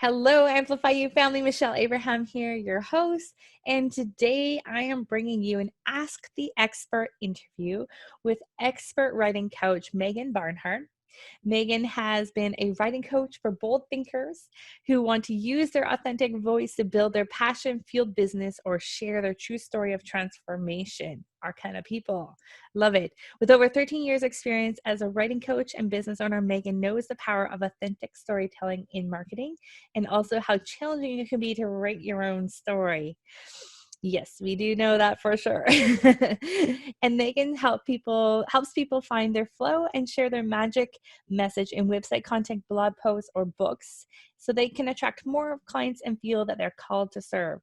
Hello, Amplify You family. Michelle Abraham here, your host. And today I am bringing you an Ask the Expert interview with expert writing coach Megan Barnhard. Megan has been a writing coach for bold thinkers who want to use their authentic voice to build their passion-fueled business or share their true story of transformation. Our kind of people. Love it. With over 13 years experience as a writing coach and business owner, Megan knows the power of authentic storytelling in marketing and also how challenging it can be to write your own story. Yes, we do know that for sure. And Megan helps people find their flow and share their magic message in website content, blog posts, or books so they can attract more clients and feel that they're called to serve.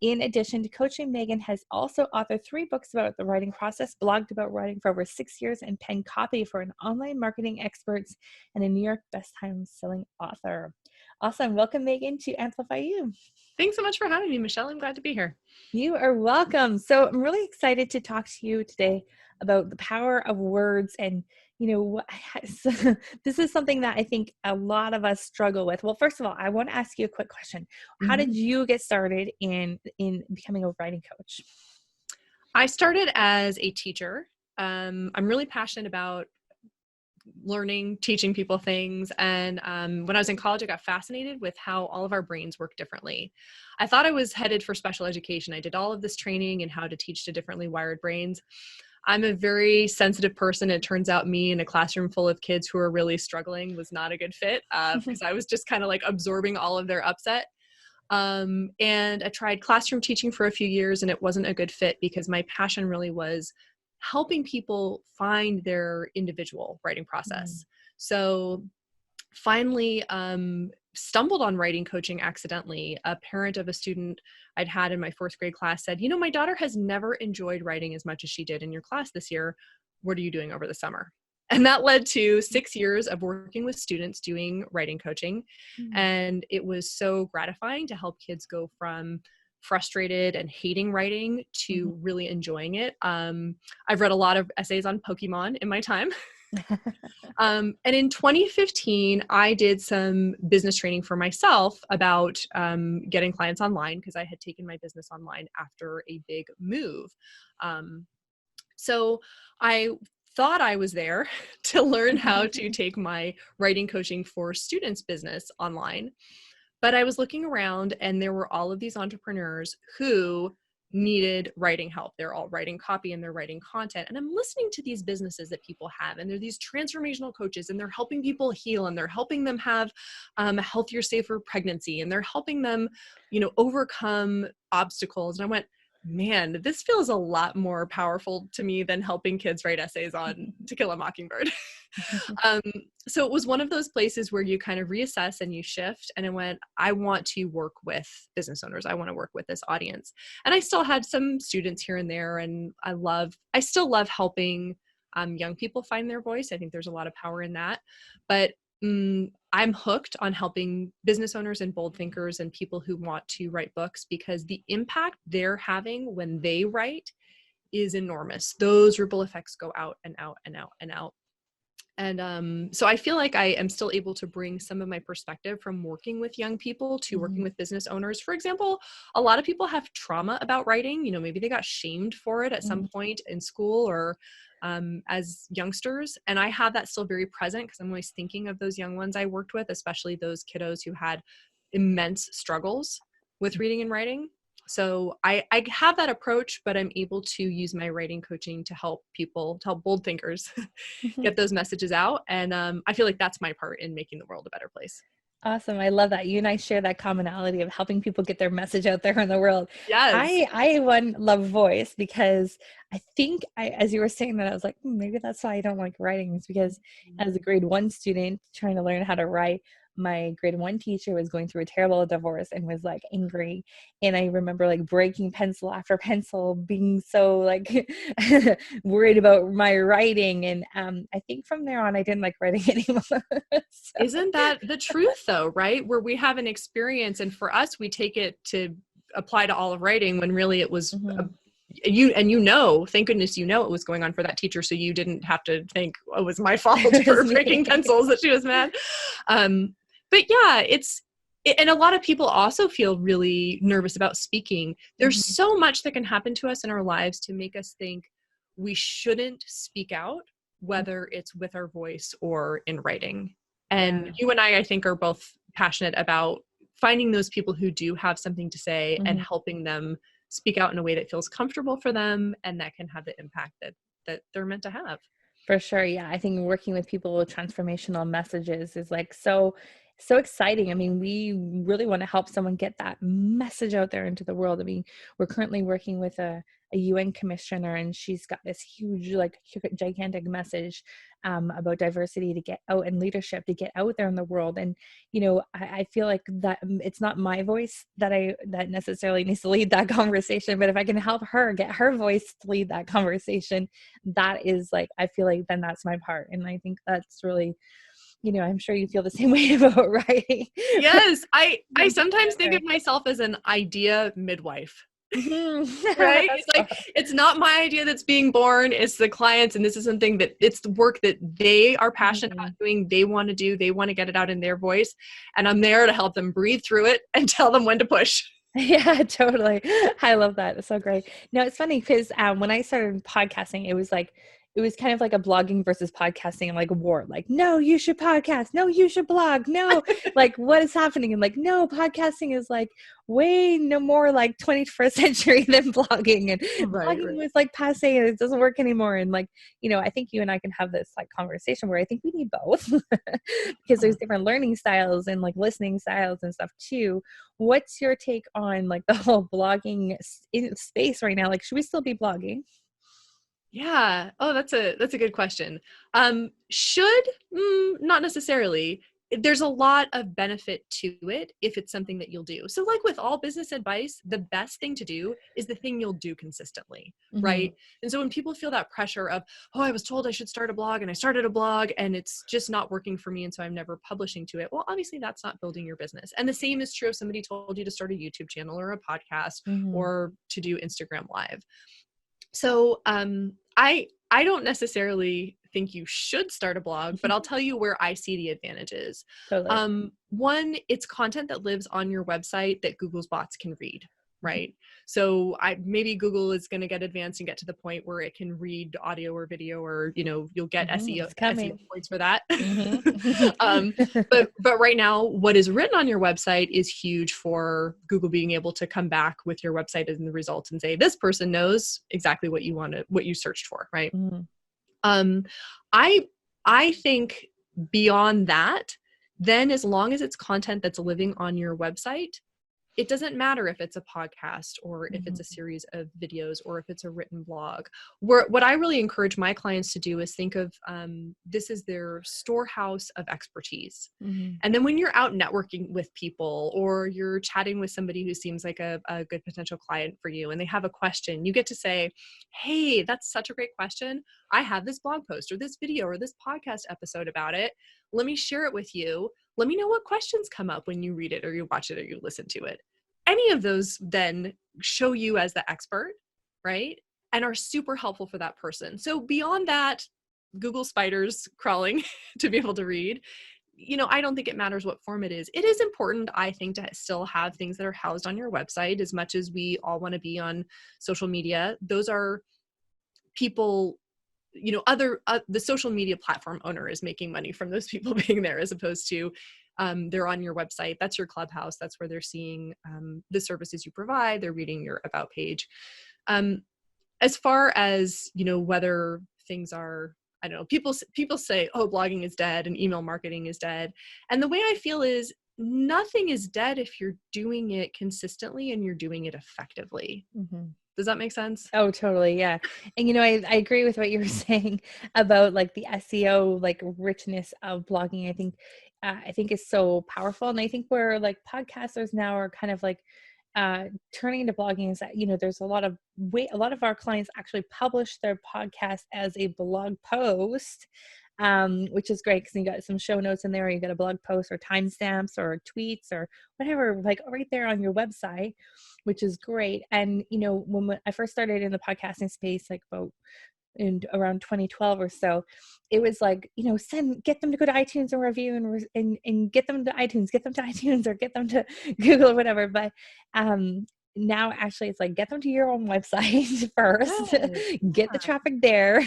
In addition to coaching, Megan has also authored 3 books about the writing process, blogged about writing for over 6 years, and penned copy for an online marketing experts and a New York Best Times selling author. Awesome. Welcome, Megan, to Amplify You. Thanks so much for having me, Michelle. I'm glad to be here. You are welcome. So I'm really excited to talk to you today about the power of words. And, this is something that I think a lot of us struggle with. Well, first of all, I want to ask you a quick question. How did you get started in becoming a writing coach? I started as a teacher. I'm really passionate about learning, teaching people things. And when I was in college, I got fascinated with how all of our brains work differently. I thought I was headed for special education. I did all of this training in how to teach to differently wired brains. I'm a very sensitive person. It turns out me in a classroom full of kids who are really struggling was not a good fit because I was just kind of like absorbing all of their upset. And I tried classroom teaching for a few years and it wasn't a good fit because my passion really was helping people find their individual writing process. So finally stumbled on writing coaching accidentally. A parent of a student I'd had in my 4th grade class said, my daughter has never enjoyed writing as much as she did in your class this year. What are you doing over the summer? And that led to 6 years of working with students doing writing coaching. And it was so gratifying to help kids go from frustrated and hating writing to really enjoying it. I've read a lot of essays on Pokemon in my time. And in 2015, I did some business training for myself about getting clients online because I had taken my business online after a big move. So I thought I was there to learn how to take my writing coaching for students business online. But I was looking around and there were all of these entrepreneurs who needed writing help. They're all writing copy and they're writing content. And I'm listening to these businesses that people have, and they're these transformational coaches, and they're helping people heal, and they're helping them have a healthier, safer pregnancy, and they're helping them, overcome obstacles. And I went, man, this feels a lot more powerful to me than helping kids write essays on To Kill a Mockingbird. So it was one of those places where you kind of reassess and you shift. And I went, I want to work with business owners. I want to work with this audience. And I still had some students here and there. And I still love helping young people find their voice. I think there's a lot of power in that. But I'm hooked on helping business owners and bold thinkers and people who want to write books because the impact they're having when they write is enormous. Those ripple effects go out and out and out and out. And so I feel like I am still able to bring some of my perspective from working with young people to working with business owners. For example, a lot of people have trauma about writing. Maybe they got shamed for it at some point in school or as youngsters. And I have that still very present because I'm always thinking of those young ones I worked with, especially those kiddos who had immense struggles with reading and writing. So I have that approach, but I'm able to use my writing coaching to help people, to help bold thinkers get those messages out. And I feel like that's my part in making the world a better place. Awesome. I love that. You and I share that commonality of helping people get their message out there in the world. Yes. I love voice because I think as you were saying that, I was like, maybe that's why I don't like writing, is because as a grade 1 student trying to learn how to write, my grade 1 teacher was going through a terrible divorce and was like angry. And I remember like breaking pencil after pencil, being so like worried about my writing. And I think from there on, I didn't like writing anymore. So. Isn't that the truth though, right? Where we have an experience and for us, we take it to apply to all of writing when really it was thank goodness it was going on for that teacher, so you didn't have to think, oh, it was my fault for breaking pencils that she was mad. But yeah, And a lot of people also feel really nervous about speaking. There's Mhm. so much that can happen to us in our lives to make us think we shouldn't speak out, whether it's with our voice or in writing. And Yeah. you and I think, are both passionate about finding those people who do have something to say and Mhm. helping them speak out in a way that feels comfortable for them and that can have the impact that they're meant to have. For sure. Yeah. I think working with people with transformational messages is like so exciting. I mean, we really want to help someone get that message out there into the world. I mean, we're currently working with a UN commissioner, and she's got this huge, like gigantic message about diversity to get out, and leadership to get out there in the world. And, I feel like that it's not my voice that necessarily needs to lead that conversation, but if I can help her get her voice to lead that conversation, that is like, I feel like then that's my part. And I think that's really, I'm sure you feel the same way about writing. Yes, I Get sometimes out think there. of myself as an idea midwife. Mhm. Right? That's It's like, awesome. it's not my idea that's being born, it's the clients, and this is something that it's the work that they are passionate about Mhm. doing, they want to do, they want to get it out in their voice, and I'm there to help them breathe through it and tell them when to push. Yeah, totally. I love that. It's so great. No, it's funny because when I started podcasting, it was kind of like a blogging versus podcasting, like a war. Like, no, you should podcast. No, you should blog. No, like what is happening? And like, no, podcasting is like way no more like 21st century than blogging. And Right, blogging right. was like passe and it doesn't work anymore. And like, I think you and I can have this like conversation where I think we need both because Huh. there's different learning styles and like listening styles and stuff too. What's your take on like the whole blogging in space right now? Like, should we still be blogging? Yeah. Oh, that's a good question. Not necessarily. There's a lot of benefit to it if it's something that you'll do. So like with all business advice, the best thing to do is the thing you'll do consistently, Mhm. right? And so when people feel that pressure of, oh, I was told I should start a blog and I started a blog and it's just not working for me and so I'm never publishing to it. Well, obviously that's not building your business. And the same is true if somebody told you to start a YouTube channel or a podcast Mhm. or to do Instagram Live. So I don't necessarily think you should start a blog, but I'll tell you where I see the advantages. Totally. One, it's content that lives on your website that Google's bots can read, Mhm. right? So maybe Google is going to get advanced and get to the point where it can read audio or video, or you'll get Mhm. SEO It's SEO coming. points for that. Mhm. um, but right now, what is written on your website is huge for Google being able to come back with your website and the results and say, this person knows exactly what you searched for, right? Mhm. Um, I I think beyond that, then as long as it's content that's living on your website, it doesn't matter if it's a podcast or if it's a Mhm. series of videos or if it's a written blog. What I really encourage my clients to do is think of this as their storehouse of expertise. Mhm. And then when you're out networking with people or you're chatting with somebody who seems like a good potential client for you and they have a question, you get to say, hey, that's such a great question. I have this blog post or this video or this podcast episode about it. Let me share it with you. Let me know what questions come up when you read it or you watch it or you listen to it. Any of those then show you as the expert, right? And are super helpful for that person. So beyond that, Google spiders crawling to be able to read, I don't think it matters what form it is. It is important, I think, to still have things that are housed on your website as much as we all want to be on social media. Those are people, the social media platform owner is making money from those people being there as opposed to they're on your website. That's your clubhouse. That's where they're seeing the services you provide. They're reading your about page. Um, as far as whether things are, I don't know, people say, oh, blogging is dead and email marketing is dead, and the way I feel is nothing is dead if you're doing it consistently and you're doing it effectively. Mhm. Does that make sense? Oh, totally. Yeah. And I agree with what you were saying about like the SEO, like richness of blogging. I think is so powerful. And I think where like podcasters now are kind of like turning to blogging is that, there's a lot of our clients actually publish their podcast as a blog post, which is great because you got some show notes in there, or you got a blog post or timestamps or tweets or whatever, like right there on your website, which is great. And, when I first started in the podcasting space, like about in around 2012 or so, it was like, get them to go to iTunes and review and get them to iTunes or get them to Google or whatever. But now actually it's like, get them to your own website first, Yes. get the traffic there,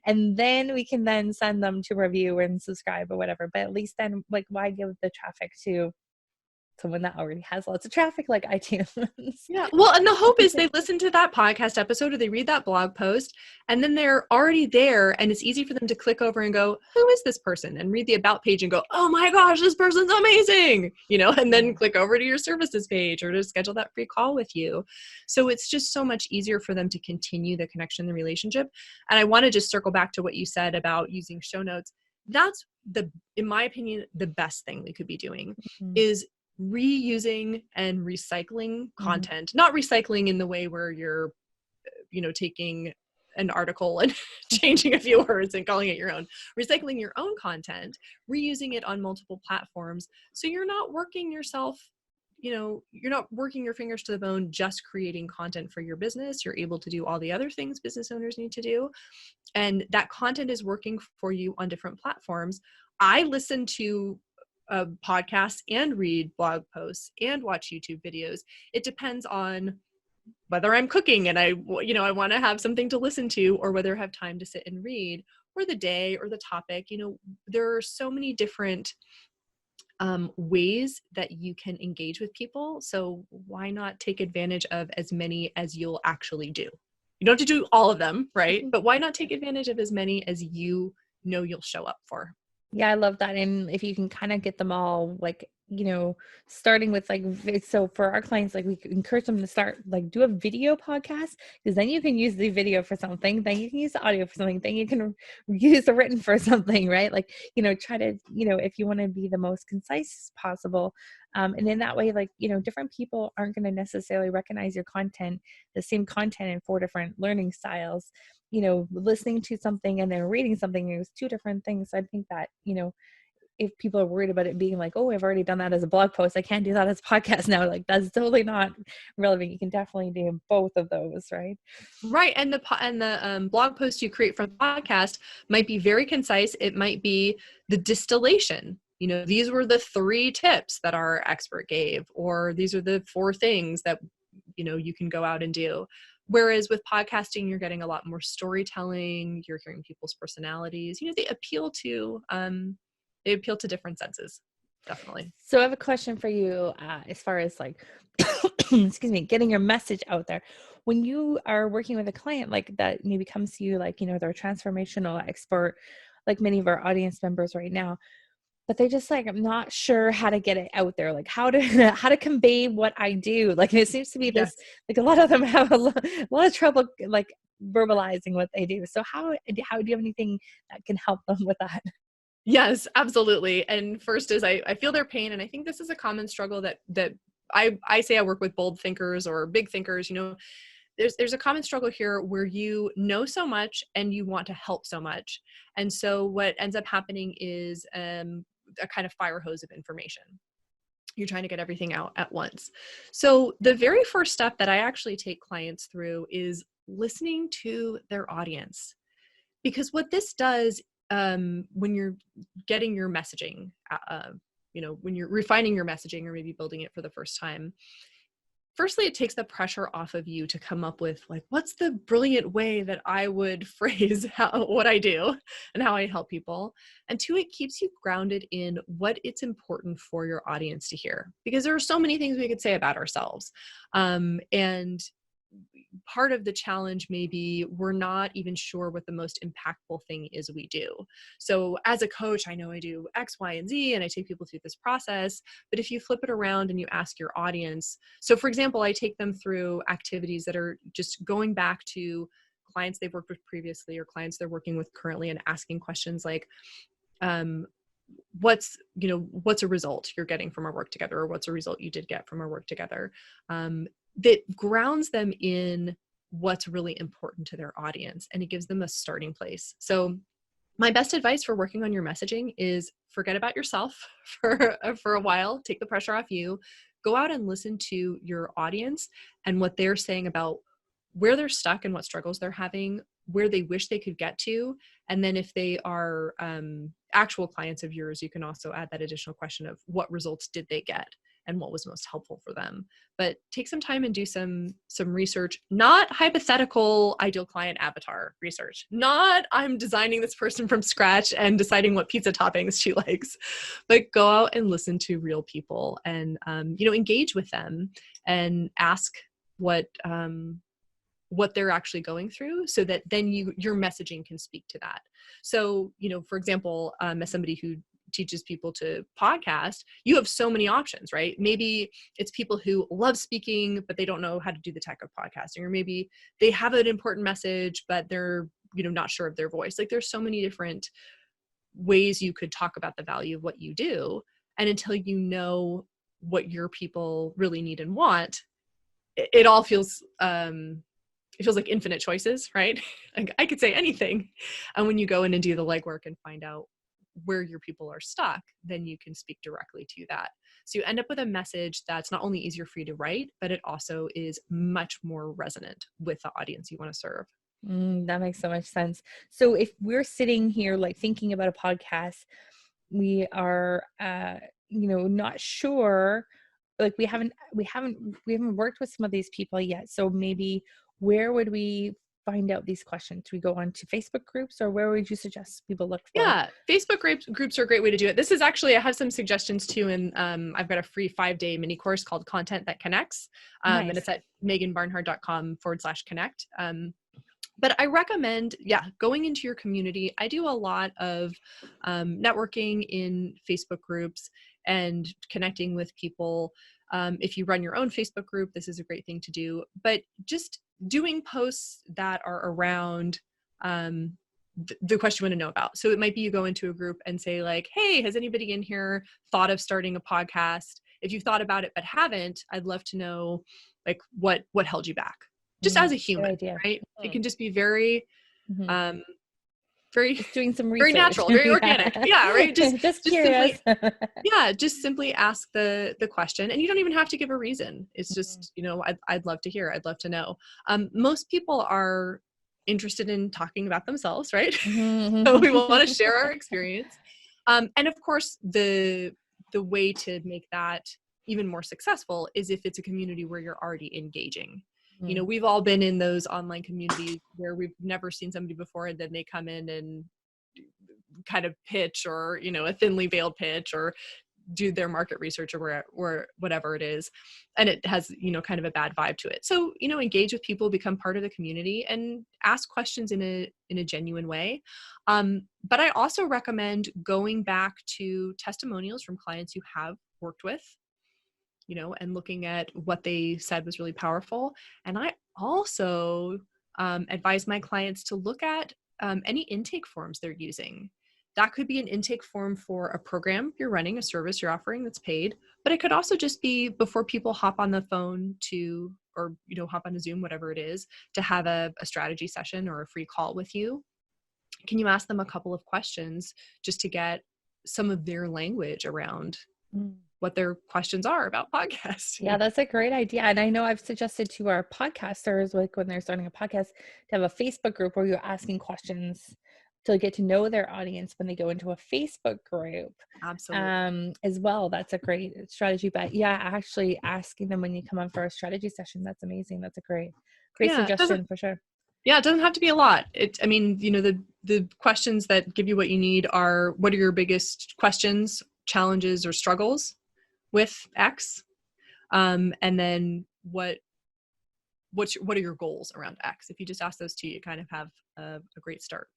and then we can then send them to review and subscribe or whatever. But at least then, like, why give the traffic to someone that already has lots of traffic like iTunes? Yeah. Well, and the hope is they listen to that podcast episode or they read that blog post and then they're already there and it's easy for them to click over and go, who is this person? And read the about page and go, oh my gosh, this person's amazing, and then click over to your services page or to schedule that free call with you. So it's just so much easier for them to continue the connection, the relationship. And I want to just circle back to what you said about using show notes. That's in my opinion, the best thing we could be doing is reusing and recycling content, not recycling in the way where you're, taking an article and changing a few words and calling it your own, recycling your own content, reusing it on multiple platforms. So you're not working yourself, you're not working your fingers to the bone, just creating content for your business. You're able to do all the other things business owners need to do. And that content is working for you on different platforms. I listen to podcasts and read blog posts and watch YouTube videos. It depends on whether I'm cooking and I want to have something to listen to, or whether I have time to sit and read, or the day or the topic. There are so many different ways that you can engage with people. So why not take advantage of as many as you'll actually do? You don't have to do all of them, right? But why not take advantage of as many as you'll show up for? Yeah, I love that. And if you can kind of get them all, like, starting with like, so for our clients, like, we encourage them to start, like, do a video podcast, because then you can use the video for something, then you can use the audio for something, then you can use the written for something, right? Like, try to, if you want to be the most concise as possible. And in that way, like, different people aren't going to necessarily recognize your content, the same content in 4 different learning styles. Listening to something and then reading something is 2 different things. So I think that, if people are worried about it being like, oh, I've already done that as a blog post, I can't do that as a podcast now, like, that's totally not relevant. You can definitely do both of those, right? Right. And the blog post you create from the podcast might be very concise. It might be the distillation. These were the 3 tips that our expert gave, or these are the 4 things that, you can go out and do. Whereas with podcasting, you're getting a lot more storytelling. You're hearing people's personalities. They appeal to different senses. Definitely. So I have a question for you, as far as like, excuse me, getting your message out there. When you are working with a client like that, maybe comes to you like, they're a transformational expert, like many of our audience members right now, but they just like, I'm not sure how to get it out there. Like how to convey what I do. Like it seems to be this, Yes. like a lot of them have a lot of trouble like verbalizing what they do. So how do you have anything that can help them with that? Yes, absolutely. And first is I feel their pain. And I think this is a common struggle that I say I work with bold thinkers or big thinkers. There's a common struggle here where you know so much and you want to help so much. And so what ends up happening is a kind of fire hose of information. You're trying to get everything out at once. So the very first step that I actually take clients through is listening to their audience. Because what this does when you're getting your messaging, when you're refining your messaging or maybe building it for the first time, firstly, it takes the pressure off of you to come up with like, what's the brilliant way that I would phrase what I do and how I help people. And 2, it keeps you grounded in what it's important for your audience to hear, because there are so many things we could say about ourselves. And part of the challenge may be we're not even sure what the most impactful thing is we do. So as a coach, I know I do X, Y, and Z, and I take people through this process. But if you flip it around and you ask your audience, so for example, I take them through activities that are just going back to clients they've worked with previously or clients they're working with currently and asking questions like, what's a result you're getting from our work together, or what's a result you did get from our work together, that grounds them in what's really important to their audience, and it gives them a starting place. So my best advice for working on your messaging is forget about yourself for a while, take the pressure off you, go out and listen to your audience and what they're saying about where they're stuck and what struggles they're having, where they wish they could get to. And then if they are actual clients of yours, you can also add that additional question of what results did they get and what was most helpful for them. But take some time and do some research, not hypothetical ideal client avatar research, not I'm designing this person from scratch and deciding what pizza toppings she likes, but go out and listen to real people and, engage with them and ask what they're actually going through, so that then your messaging can speak to that. So, for example, as somebody who teaches people to podcast, you have so many options, right? Maybe it's people who love speaking, but they don't know how to do the tech of podcasting, or maybe they have an important message, but they're, not sure of their voice. Like, there's so many different ways you could talk about the value of what you do. And until you know what your people really need and want, it all feels, it feels like infinite choices, right? Like, I could say anything. And when you go in and do the legwork and find out where your people are stuck, then you can speak directly to that. So you end up with a message that's not only easier for you to write, but it also is much more resonant with the audience you want to serve. That makes so much sense. So if we're sitting here like thinking about a podcast, we are not sure, like we haven't worked with some of these people yet. So maybe where would we find out these questions? We go on to Facebook groups, or where would you suggest people look for? Yeah, Facebook groups are a great way to do it. This is actually, I have some suggestions too, and I've got a free 5-day mini course called Content That Connects, Nice. And it's at meganbarnhard.com/connect. But I recommend, going into your community. I do a lot of networking in Facebook groups and connecting with people. If you run your own Facebook group, this is a great thing to do. But just doing posts that are around the question you want to know about. So it might be you go into a group and say like, hey, has anybody in here thought of starting a podcast? If you've thought about it but haven't, I'd love to know like what held you back. Just as a human, right? It can just be very, very just doing some research. Very natural, very organic. Yeah, right. Just curious. Simply, just simply ask the question, and you don't even have to give a reason. It's just, I'd love to hear. I'd love to know. Most people are interested in talking about themselves, right? So we want to share our experience. And of course, the way to make that even more successful is if it's a community where you're already engaging. We've all been in those online communities where we've never seen somebody before, and then they come in and kind of pitch, or, a thinly veiled pitch, or do their market research, or whatever it is. And it has, kind of a bad vibe to it. So, engage with people, become part of the community, and ask questions in a genuine way. But I also recommend going back to testimonials from clients you have worked with, and looking at what they said was really powerful. And I also advise my clients to look at any intake forms they're using. That could be an intake form for a program you're running, a service you're offering that's paid, but it could also just be before people hop on the phone or hop on a Zoom, whatever it is, to have a strategy session or a free call with you. Can you ask them a couple of questions just to get some of their language around what their questions are about podcasting? Yeah, that's a great idea. And I know I've suggested to our podcasters, like when they're starting a podcast, to have a Facebook group where you're asking questions to get to know their audience when they go into a Facebook group. Absolutely. As well. That's a great strategy. But yeah, actually asking them when you come on for a strategy session, that's amazing. That's a great suggestion for sure. Yeah, it doesn't have to be a lot. The questions that give you what you need are, what are your biggest questions, challenges, or struggles with X? And then what are your goals around X? If you just ask those two, you kind of have a great start.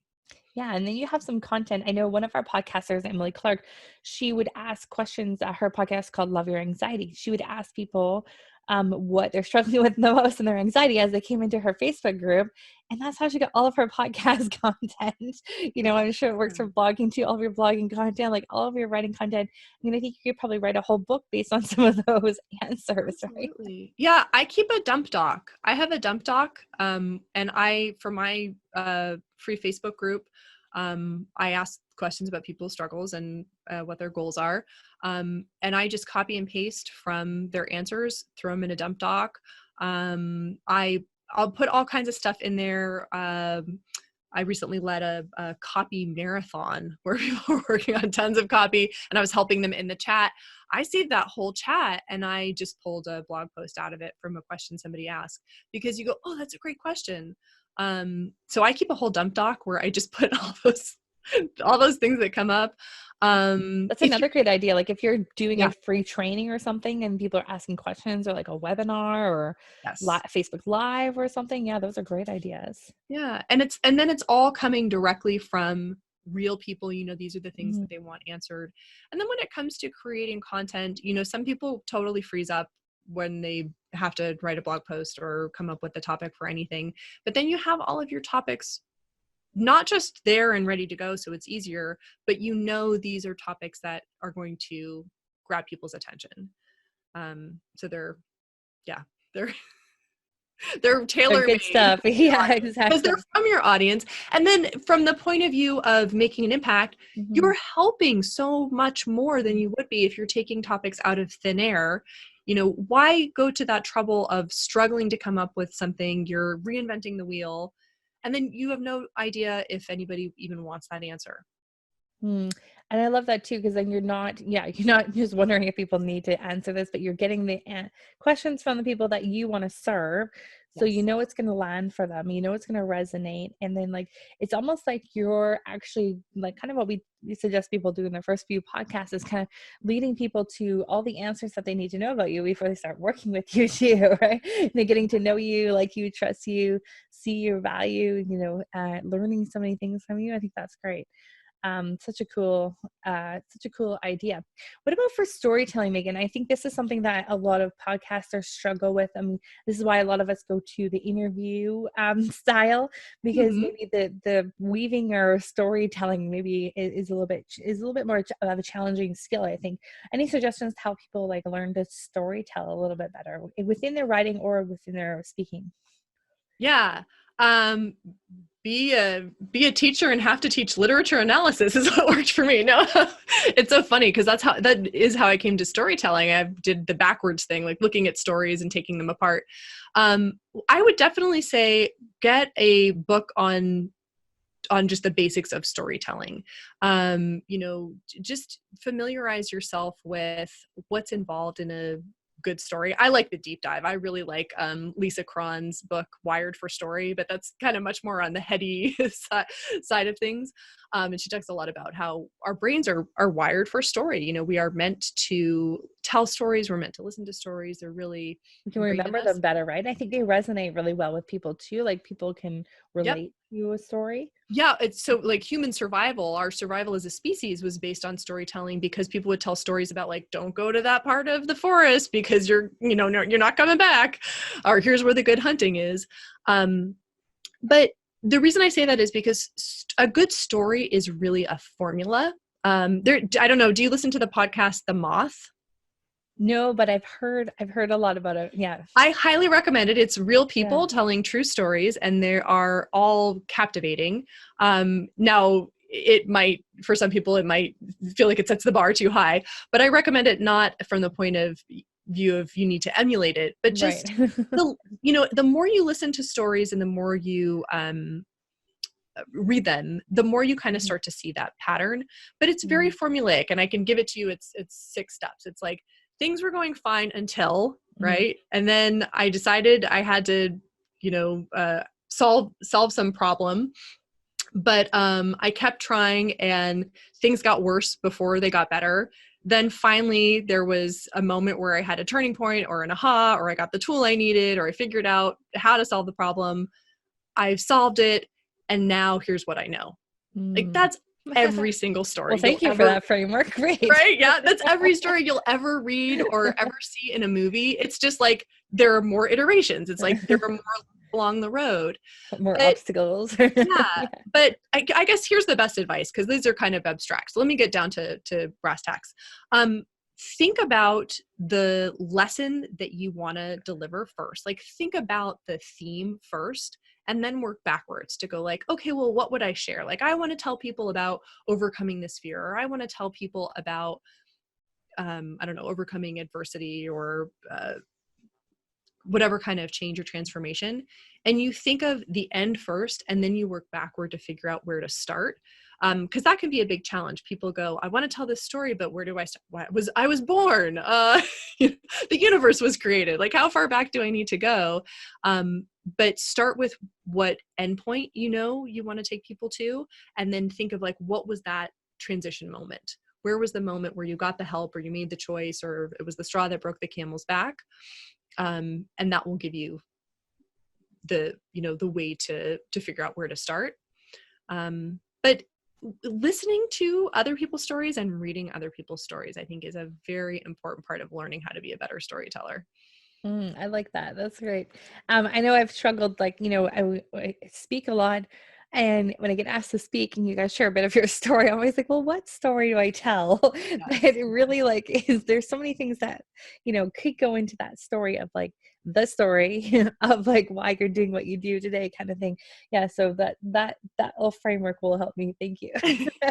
Yeah. And then you have some content. I know one of our podcasters, Emily Clark, she would ask questions at her podcast called Love Your Anxiety. She would ask people what they're struggling with the most in their anxiety as they came into her Facebook group. And that's how she got all of her podcast content. I'm sure it works for blogging too, all of your blogging content, like all of your writing content. I mean, I think you could probably write a whole book based on some of those answers, Absolutely. right? Yeah, I keep a dump doc. I have a dump doc. And for my free Facebook group, I ask questions about people's struggles and what their goals are. And I just copy and paste from their answers, throw them in a dump doc. I'll put all kinds of stuff in there. I recently led a copy marathon where people were working on tons of copy and I was helping them in the chat. I saved that whole chat and I just pulled a blog post out of it from a question somebody asked, because you go, oh, that's a great question. So I keep a whole dump doc where I just put all those things that come up. That's another great idea. Like if you're doing Yeah. a free training or something and people are asking questions, or like a webinar or Yes. Facebook Live or something. Yeah, those are great ideas. Yeah. And then it's all coming directly from real people. These are the things Mhm. that they want answered. And then when it comes to creating content, some people totally freeze up when they have to write a blog post or come up with a topic for anything. But then you have all of your topics not just there and ready to go, so it's easier, but these are topics that are going to grab people's attention. So they're they're They're tailor good made stuff. Yeah, because they're exactly. from your audience. And then from the point of view of making an impact, Mhm. you're helping so much more than you would be if you're taking topics out of thin air. Why go to that trouble of struggling to come up with something? You're reinventing the wheel, and then you have no idea if anybody even wants that answer. Mm. And I love that too, because then you're not just wondering if people need to answer this, but you're getting the questions from the people that you want to serve. So Yes. it's going to land for them, it's going to resonate. And then like, it's almost like you're actually like kind of what we suggest people do in their first few podcasts is kind of leading people to all the answers that they need to know about you before they start working with you too, right? They're getting to know you, like you, trust you, see your value, learning so many things from you. I think that's great. Such a cool idea. What about for storytelling, Megan? I think this is something that a lot of podcasters struggle with. This is why a lot of us go to the interview style, because Mhm. maybe the weaving or storytelling maybe is a little bit more of a challenging skill. I think. Any suggestions to help people like learn to storytell a little bit better within their writing or within their speaking? Yeah. Um, be a teacher and have to teach literature analysis is what worked for me. No, it's so funny because that is how I came to storytelling. I did the backwards thing, like looking at stories and taking them apart. I would definitely say get a book on just the basics of storytelling. Just familiarize yourself with what's involved in a good story. I like the deep dive. I really like Lisa Cron's book Wired for Story, but that's kind of much more on the heady side of things. And she talks a lot about how our brains are wired for story. We are meant to tell stories. We're meant to listen to stories. They're really We can ingrained in remember us. them better, right? I think they resonate really well with people too. Like people can Yep. relate to a story. Yeah, it's so like human survival, our survival as a species was based on storytelling, because people would tell stories about like, don't go to that part of the forest because you're not coming back, or here's where the good hunting is. But the reason I say that is because a good story is really a formula. I don't know, do you listen to the podcast The Moth? No, but I've heard a lot about it. Yeah. I highly recommend it. It's real Yeah. people telling true stories, and they are all captivating. Now, it might, for some people, it might feel like it sets the bar too high, but I recommend it not from the point of view of you need to emulate it, but Right. just the more you listen to stories and the more you read them, the more you kind of Mhm. start to see that pattern. But it's very Mhm. formulaic, and I can give it to you. It's 6 steps. It's like things were going fine until, Mhm. right, and then I decided I had to, solve some problem. But I kept trying, and things got worse before they got better. Then finally, there was a moment where I had a turning point, or an aha, or I got the tool I needed, or I figured out how to solve the problem. I've solved it, and now here's what I know. Like, Mm. that's every single Well, story you'll thank you for ever, that framework. Great. right? Yeah, that's every story you'll ever read or ever see in a movie. It's just like there are more iterations. It's like there are more along the road. More But obstacles. yeah, but I guess here's the best advice, because these are kind of abstract. So let me get down to brass tacks. Think about the lesson that you want to deliver first. Like, think about the theme first, and then work backwards to go like, okay, well, what would I share? Like, I want to tell people about overcoming this fear, or I want to tell people about, I don't know, overcoming adversity, or whatever kind of change or transformation, and you think of the end first, and then you work backward to figure out where to start. Because that can be a big challenge. People go, I want to tell this story, but where do I start? I was born. The universe was created. Like, how far back do I need to go? But start with what endpoint you want to take people to, and then think of like, what was that transition moment? Where was the moment where you got the help, or you made the choice, or it was the straw that broke the camel's back? And that will give you the way to figure out where to start. But listening to other people's stories and reading other people's stories, I think, is a very important part of learning how to be a better storyteller. I like that. That's great. I know I've struggled, like, I speak a lot, and when I get asked to speak and you guys share a bit of your story, I'm always like, well, what story do I tell? But Yes. it really, like, there's so many things that, could go into that story of like the story of like why you're doing what you do today, kind of thing. Yeah. So that little framework will help me. Thank you.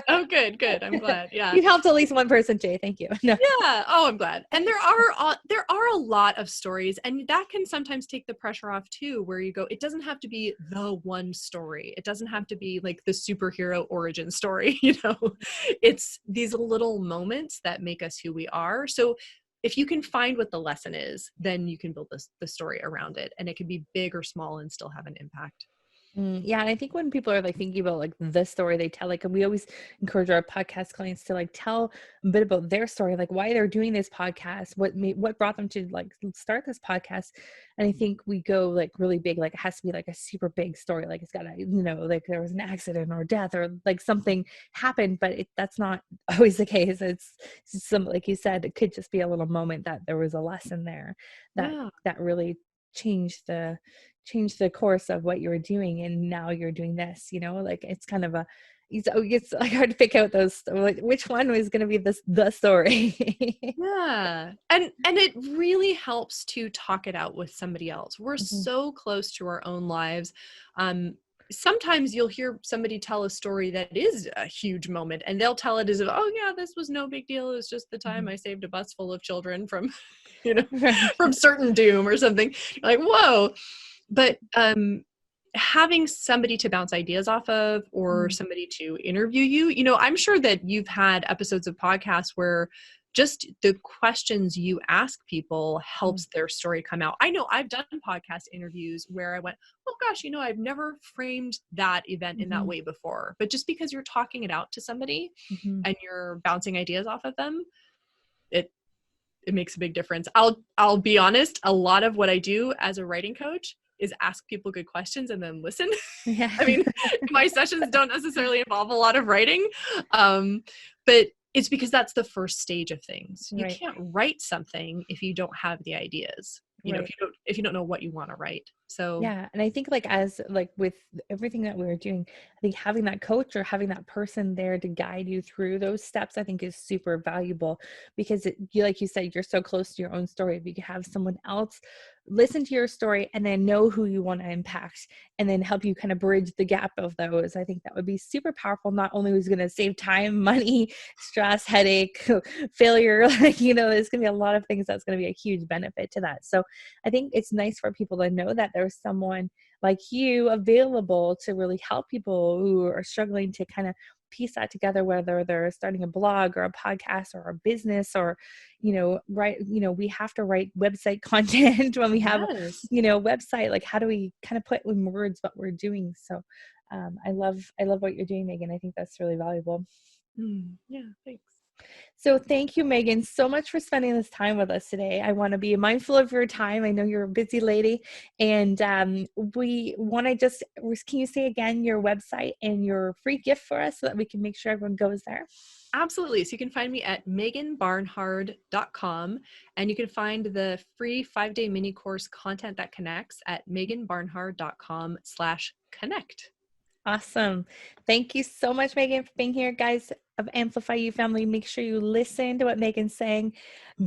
Oh, good. I'm glad. Yeah. You've helped at least one person, Jay. Thank you. No. Yeah. Oh, I'm glad. And there are a lot of stories, and that can sometimes take the pressure off too, where you go, it doesn't have to be the one story. It doesn't have to be like the superhero origin story, It's these little moments that make us who we are. So if you can find what the lesson is, then you can build the story around it, and it can be big or small and still have an impact. Yeah, and I think when people are like thinking about like the story they tell, like, and we always encourage our podcast clients to like tell a bit about their story, like why they're doing this podcast, what brought them to like start this podcast. And I think we go like really big, like it has to be like a super big story, like it's got to, like there was an accident or death or like something happened, but that's not always the case. It's some, like you said, it could just be a little moment that there was a lesson there that Yeah. really changed the course of what you were doing, and now you're doing this, like it's kind of it's like hard to pick out those, like which one was going to be the story. Yeah. And it really helps to talk it out with somebody else. We're Mhm. so close to our own lives. Sometimes you'll hear somebody tell a story that is a huge moment, and they'll tell it as if, oh yeah, this was no big deal. It was just the time Mhm. I saved a bus full of children from, you know, Right. from certain doom or something. You're like, whoa. But having somebody to bounce ideas off of, or Mhm. somebody to interview you, I'm sure that you've had episodes of podcasts where just the questions you ask people Mhm. helps their story come out. I know I've done podcast interviews where I went, oh gosh, I've never framed that event in that Mhm. way before. But just because you're talking it out to somebody Mhm. and you're bouncing ideas off of them, it makes a big difference. I'll be honest, a lot of what I do as a writing coach is ask people good questions and then listen. Yeah. I mean, my sessions don't necessarily involve a lot of writing, but it's because that's the first stage of things. You Right. can't write something if you don't have the ideas. Right. If you don't know what you want to write. So Yeah. And I think like as like with everything that we were doing, I think having that coach or having that person there to guide you through those steps, I think is super valuable, because like you said, you're so close to your own story. If you could have someone else listen to your story and then know who you want to impact and then help you kind of bridge the gap of those, I think that would be super powerful. Not only was going to save time, money, stress, headache, failure, like, there's going to be a lot of things that's going to be a huge benefit to that. So I think it's nice for people to know that there's someone like you available to really help people who are struggling to kind of piece that together, whether they're starting a blog or a podcast or a business, or write, we have to write website content when we have yes. website, like how do we kind of put in words what we're doing. So I love what you're doing, Megan. I think that's really valuable. Yeah, thanks. So thank you, Megan, so much for spending this time with us today. I want to be mindful of your time. I know you're a busy lady, and we want to can you say again your website and your free gift for us so that we can make sure everyone goes there? Absolutely. So you can find me at meganbarnhard.com, and you can find the free 5-day mini course Content That Connects at meganbarnhard.com/connect. Awesome. Thank you so much, Megan, for being here, guys. of Amplify You family, make sure you listen to what Megan's saying.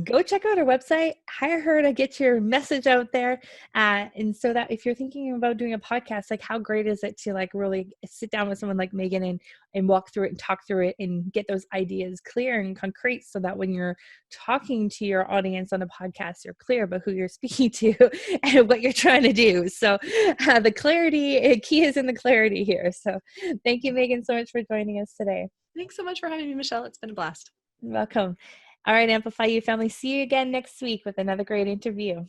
Go check out her website, hire her to get your message out there. And so that if you're thinking about doing a podcast, like how great is it to like really sit down with someone like Megan and walk through it and talk through it and get those ideas clear and concrete so that when you're talking to your audience on a podcast, you're clear about who you're speaking to and what you're trying to do. So the clarity, key is in the clarity here. So thank you, Megan, so much for joining us today. Thanks so much for having me, Michelle. It's been a blast. Welcome. All right, Amplify You family. See you again next week with another great interview.